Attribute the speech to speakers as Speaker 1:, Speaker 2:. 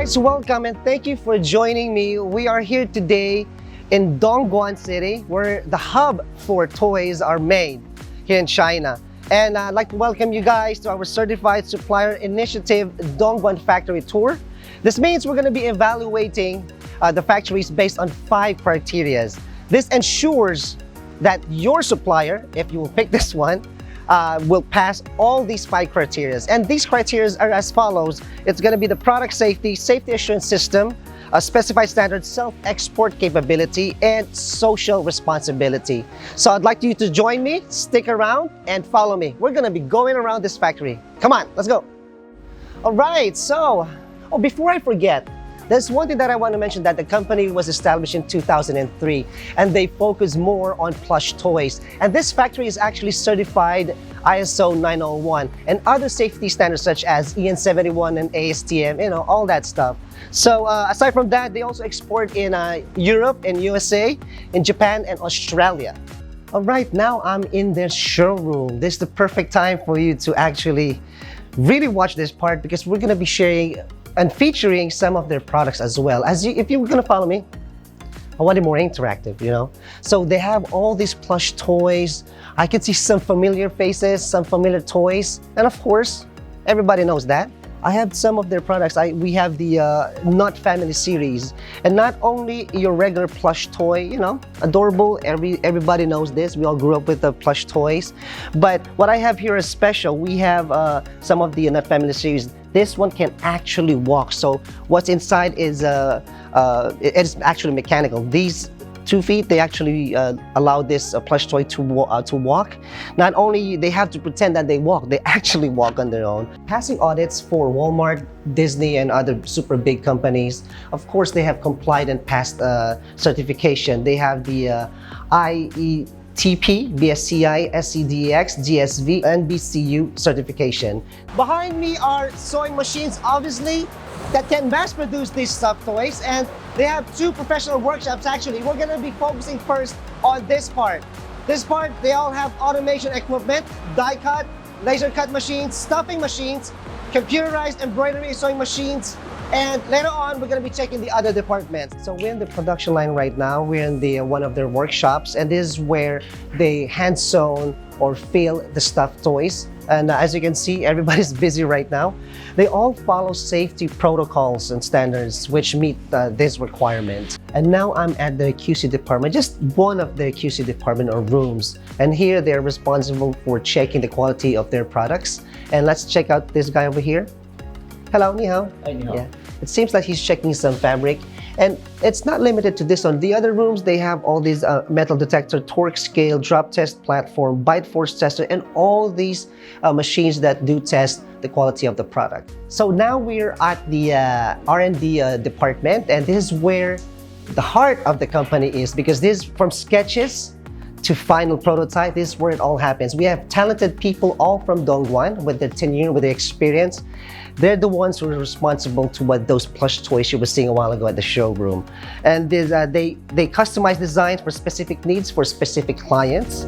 Speaker 1: guys, welcome and thank you for joining me. We are here today in DongGuan City, where the hub for toys are made here in China. And I'd like to welcome you guys to our Certified Supplier Initiative DongGuan Factory Tour. This means we're going to be evaluating the factories based on 5 criteria. This ensures that your supplier, if you will pick this one, will pass all these 5 criteria. And these criteria are as follows. It's going to be the product safety, safety assurance system, specified standard, self-export capability, and social responsibility. So I'd like you to join me, stick around, and follow me. We're going to be going around this factory. Come on, let's go. All right, so before I forget, there's one thing that I want to mention, that the company was established in 2003 and they focus more on plush toys. And this factory is actually certified ISO 901 and other safety standards such as EN 71 and ASTM, all that stuff. So aside from that, they also export in Europe and USA, in Japan and Australia. All right, now I'm in their showroom. This is the perfect time for you to actually really watch this part because we're going to be sharing and featuring some of their products as well. If you're gonna follow me, I want it more interactive, So they have all these plush toys. I can see some familiar faces, some familiar toys. And of course, everybody knows that. I have some of their products. We have the Nut Family series. And not only your regular plush toy, adorable, everybody knows this. We all grew up with the plush toys. But what I have here is special. We have some of the Nut Family series. This one can actually walk. So what's inside is it's actually mechanical. These 2 feet, they actually allow this plush toy to walk. Not only they have to pretend that they walk, they actually walk on their own. Passing audits for Walmart, Disney, and other super big companies. Of course, they have complied and passed certification. They have the IETP, BSCI, SCDX, GSV, and BCU certification. Behind me are sewing machines, obviously, that can mass produce these stuffed toys, and they have 2 professional workshops actually. We're going to be focusing first on this part. This part, they all have automation equipment, die cut, laser cut machines, stuffing machines, computerized embroidery sewing machines, and later on, we're going to be checking the other departments. So we're in the production line right now. We're in one of their workshops, and this is where they hand sewn or fill the stuffed toys. And as you can see, everybody's busy right now. They all follow safety protocols and standards which meet this requirement. And now I'm at the QC department, just one of the QC department or rooms. And here they're responsible for checking the quality of their products. And let's check out this guy over here. Hello, ni hao.
Speaker 2: Hi, ni hao.
Speaker 1: Yeah. It seems like he's checking some fabric. And it's not limited to this one. The other rooms, they have all these metal detector, torque scale, drop test platform, bite force tester, and all these machines that do test the quality of the product. So now we're at the R&D department, and this is where the heart of the company is, because this, from sketches to final prototype, this is where it all happens. We have talented people all from DongGuan with their tenure, with their experience. They're the ones who are responsible to what those plush toys you were seeing a while ago at the showroom. And they customize designs for specific needs for specific clients.